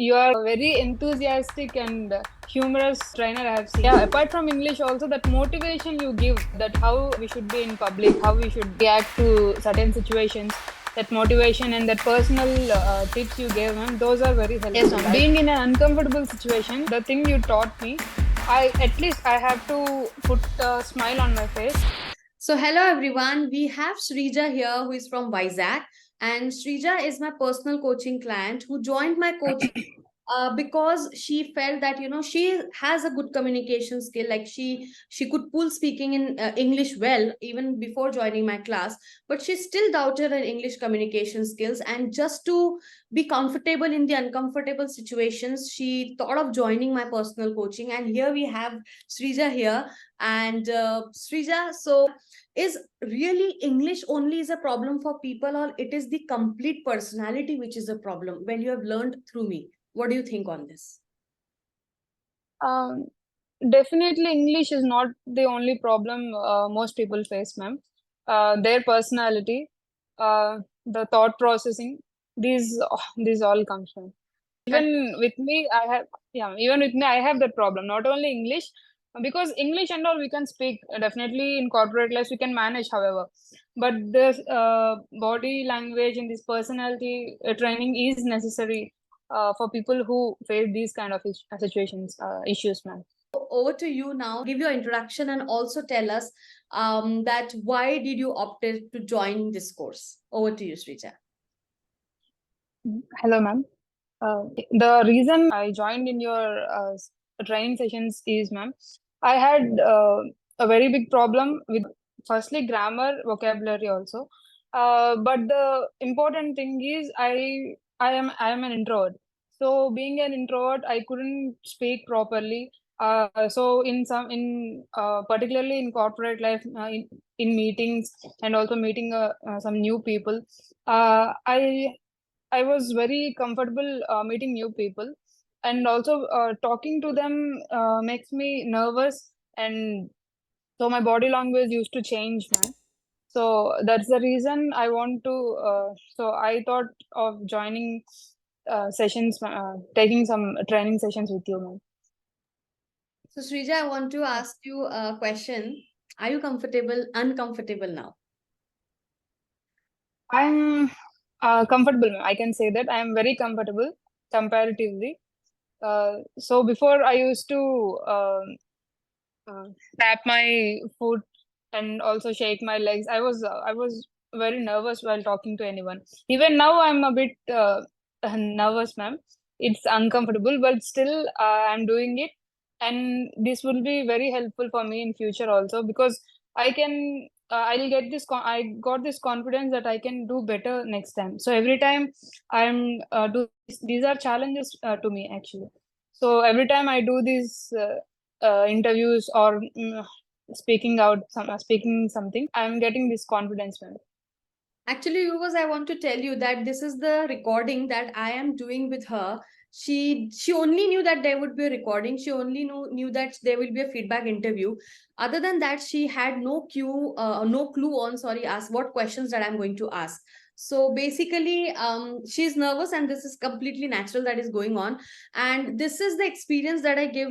You are a very enthusiastic and humorous trainer I have seen. Yeah, apart from English also, that motivation you give, that how we should be in public, how we should react to certain situations, that motivation and that personal tips you gave, ma'am, those are very helpful. Yes, ma'am. Being in an uncomfortable situation, the thing you taught me, I have to put a smile on my face. So, hello everyone. We have Srija here, who is from Vizag, and Srija is my personal coaching client who joined my coaching because she felt that she has a good communication skill. Like she could pull speaking in English well even before joining my class, but she still doubted her English communication skills. And just to be comfortable in the uncomfortable situations, she thought of joining my personal coaching. And here we have Srija here. And Srija, so is really English only is a problem for people, or it is the complete personality which is a problem when you have learned through me? What do you think on this? Um, Definitely, English is not the only problem most people face, ma'am. Their personality, the thought processing, these all comes from. Even with me, I have even with me, I have that problem. Not only English, because English and all we can speak definitely in corporate life we can manage, however, but this body language and this personality training is necessary for people who face these kind of situations, issues, ma'am. Over to you now. Give your introduction and also tell us that why did you opted to join this course? Over to you, Srija. Hello, ma'am. The reason I joined in your training sessions is, ma'am, I had a very big problem with firstly grammar, vocabulary also. But the important thing is I am an introvert. So being an introvert, I couldn't speak properly. So in particularly in corporate life, in meetings and also meeting some new people, I was very comfortable meeting new people, and also talking to them makes me nervous, and so my body language used to change, man. So that's the reason I want to. So I thought of joining sessions, taking some training sessions with you, man. So, Srija, I want to ask you a question. Are you uncomfortable now? I'm comfortable, ma'am. I can say that I am very comfortable comparatively. So before I used to uh, tap my foot and also shake my legs. I was very nervous while talking to anyone. Even now, I'm a bit nervous, ma'am. It's uncomfortable, but still, I'm doing it, and this will be very helpful for me in future also, because I can. I'll get this. I got this confidence that I can do better next time. So every time I'm do these are challenges to me actually. So every time I do these interviews or speaking something, I'm getting this confidence, man. Actually, because I want to tell you that this is the recording that I am doing with her. She only knew that there would be a recording. She only knew that there will be a feedback interview. Other than that, she had no clue on, sorry, ask what questions that I'm going to ask. So basically, she's nervous, and this is completely natural that is going on. And this is the experience that I give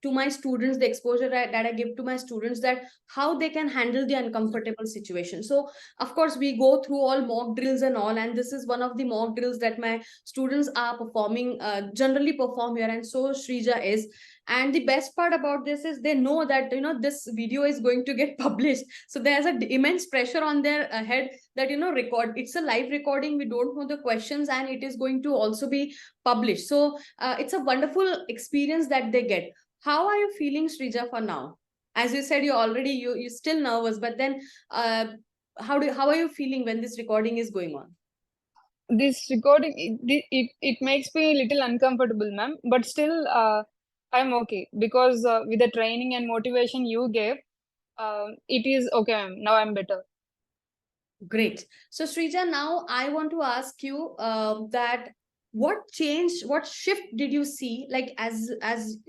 to my students, the exposure that I give to my students, that how they can handle the uncomfortable situation. So of course we go through all mock drills and all, and this is one of the mock drills that my students are performing, generally perform here, and so Srija is. And the best part about this is they know that this video is going to get published, so there's a immense pressure on their head that record, it's a live recording, we don't know the questions, and it is going to also be published. So it's a wonderful experience that they get. How are you feeling, Srija, for now? As you said, you're still nervous, but then uh, how are you feeling when this recording is going on? This recording, it makes me a little uncomfortable, ma'am, but still I'm okay, because with the training and motivation you gave, it is okay, ma'am. Now I'm better. Great. So Srija, now I want to ask you that what changed, what shift did you see, like as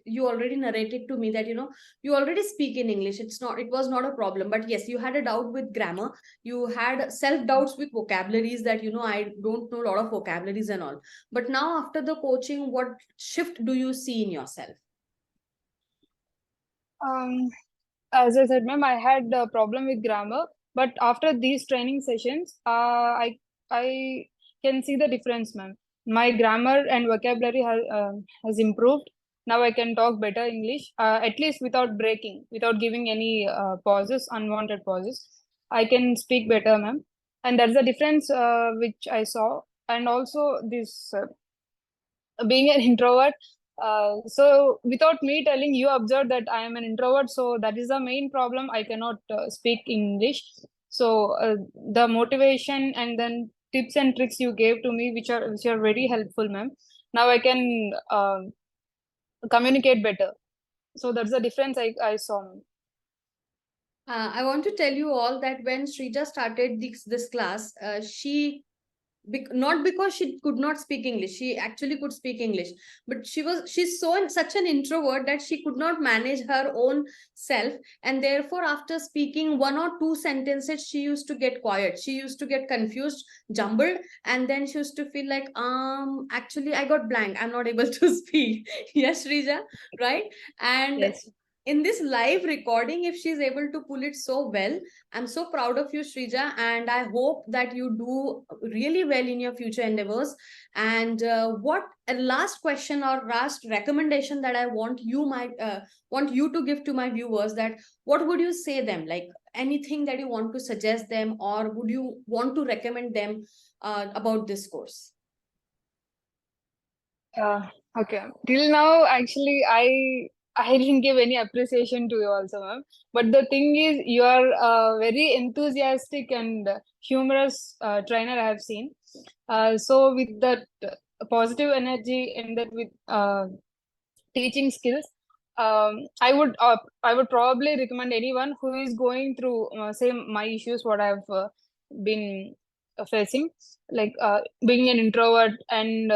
you already narrated to me that you already speak in English, it was not a problem, but yes, you had a doubt with grammar, you had self doubts with vocabularies, that I don't know a lot of vocabularies and all. But now after the coaching, what shift do you see in yourself? Um, as I said, ma'am, I had a problem with grammar, but after these training sessions, I can see the difference, ma'am. My grammar and vocabulary has improved. Now I can talk better English, at least without breaking, without giving any pauses, unwanted pauses. I can speak better, ma'am, and that's the difference which I saw. And also this being an introvert. So without me telling, you observe that I am an introvert. So that is the main problem. I cannot speak English. So the motivation and then tips and tricks you gave to me, which are very helpful, ma'am. Now I can communicate better. So that's the difference I saw, ma'am. I want to tell you all that when Shrija started this class, she not because she could not speak English, she actually could speak English, but she's such an introvert that she could not manage her own self, and therefore after speaking one or two sentences she used to get quiet, she used to get confused, jumbled, and then she used to feel like, actually I got blank, I'm not able to speak. Yes, Rija, right? And Yes. in this live recording, if she's able to pull it so well, I'm so proud of you, Shrija, and I hope that you do really well in your future endeavors. And what a last question or last recommendation that I want you to give to my viewers, that what would you say them, like anything that you want to suggest them, or would you want to recommend them about this course? Uh, okay. Till now, actually, I didn't give any appreciation to you also, ma'am. But the thing is, you are a very enthusiastic and humorous trainer I have seen. So with that positive energy and that with teaching skills, I would probably recommend anyone who is going through same my issues what I've been facing, like being an introvert, and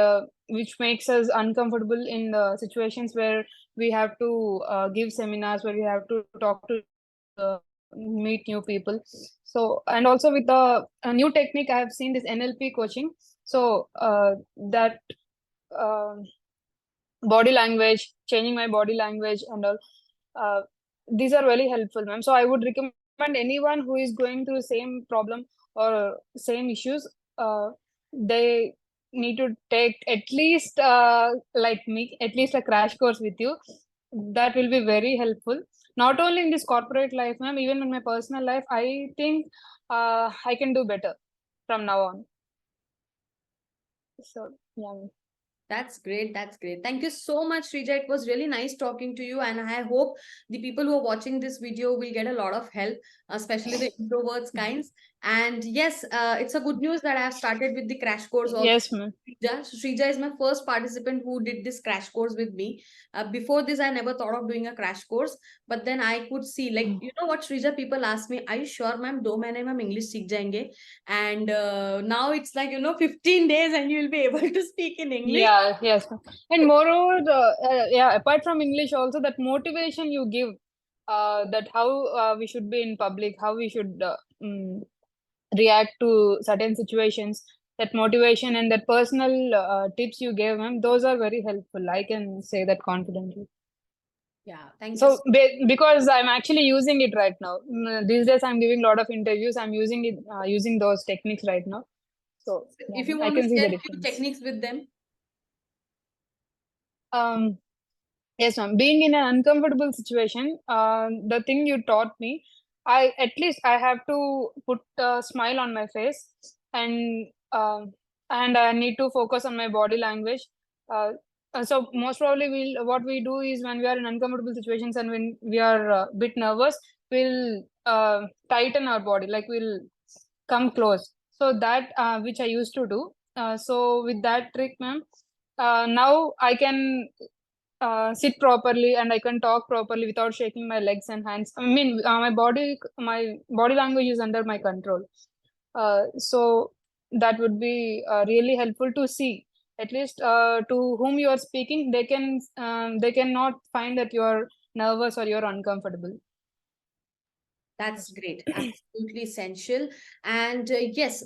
which makes us uncomfortable in the situations where we have to give seminars, where we have to talk to meet new people. So, and also with the new technique, I have seen this NLP coaching. So that uh, body language, changing my body language and all. Uh, these are very helpful, ma'am. So I would recommend anyone who is going through same problem or same issues. They need to take at least like me, at least a crash course with you. That will be very helpful. Not only in this corporate life, ma'am, even in my personal life, I think I can do better from now on. So yeah, ma'am. That's great. That's great. Thank you so much, Rija. It was really nice talking to you. And I hope the people who are watching this video will get a lot of help, especially the introverts kinds. And yes, it's a good news that I have started with the crash course of Yes, ma'am. Shrija. So Shrija is my first participant who did this crash course with me. Before this, I never thought of doing a crash course. But then I could see, like, you know what, Shrija, people ask me, are you sure, ma'am, 2 महीने में हम English सीख जाएंगे? And now it's like, 15 days and you will be able to speak in English. Yeah, yes. And moreover, yeah, apart from English, also that motivation you give, that how we should be in public, how we should react to certain situations, that motivation and that personal tips you gave, ma'am, those are very helpful. I can say that confidently. Yeah, thank you. So, because I'm actually using it right now. These days, I'm giving a lot of interviews. I'm using it, using those techniques right now. So, yeah, If you I want to can see share the a few difference. techniques with them. Um, Yes, ma'am. Being in an uncomfortable situation, the thing you taught me, I at least I have to put a smile on my face, and and I need to focus on my body language. Uh, so most probably, what we do is when we are in uncomfortable situations and when we are a bit nervous, we'll tighten our body, like we'll come close. So that which I used to do. So with that trick, ma'am, now I can sit properly and I can talk properly without shaking my legs and hands. I mean, my body language is under my control. So that would be really helpful to see. At least to whom you are speaking, they cannot find that you are nervous or you're uncomfortable. That's great. Absolutely essential. And yes,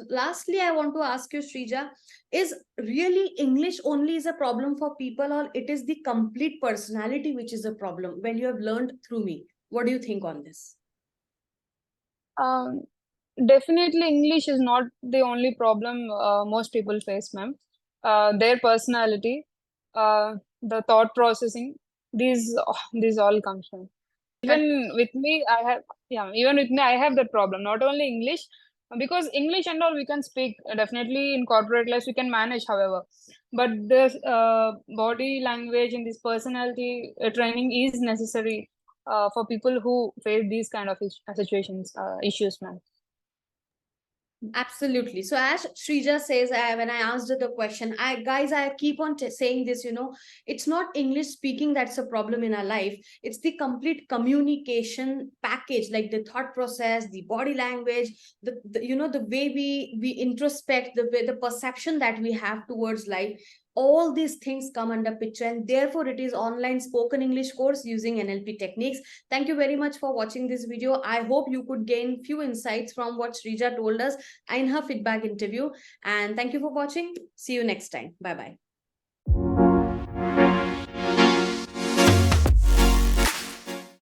lastly, I want to ask you, Srija, is really English only is a problem for people, or it is the complete personality which is a problem when you have learned through me? What do you think on this? Um, Definitely, English is not the only problem most people face, ma'am. Their personality, the thought processing, these all comes from. Even with me, even with me, I have that problem. Not only English, because English and all we can speak definitely in corporate life we can manage, however, but this body language and this personality training is necessary for people who face these kind of situations, issues, ma'am. Absolutely. So as Srija says, when I asked her the question, I keep on saying this. It's not English speaking that's a problem in our life. It's the complete communication package, like the thought process, the body language, the way we introspect, the way the perception that we have towards life. All these things come under picture, and therefore it is online spoken English course using NLP techniques. Thank you very much for watching this video. I hope you could gain few insights from what Srija told us in her feedback interview. And thank you for watching. See you next time. Bye bye.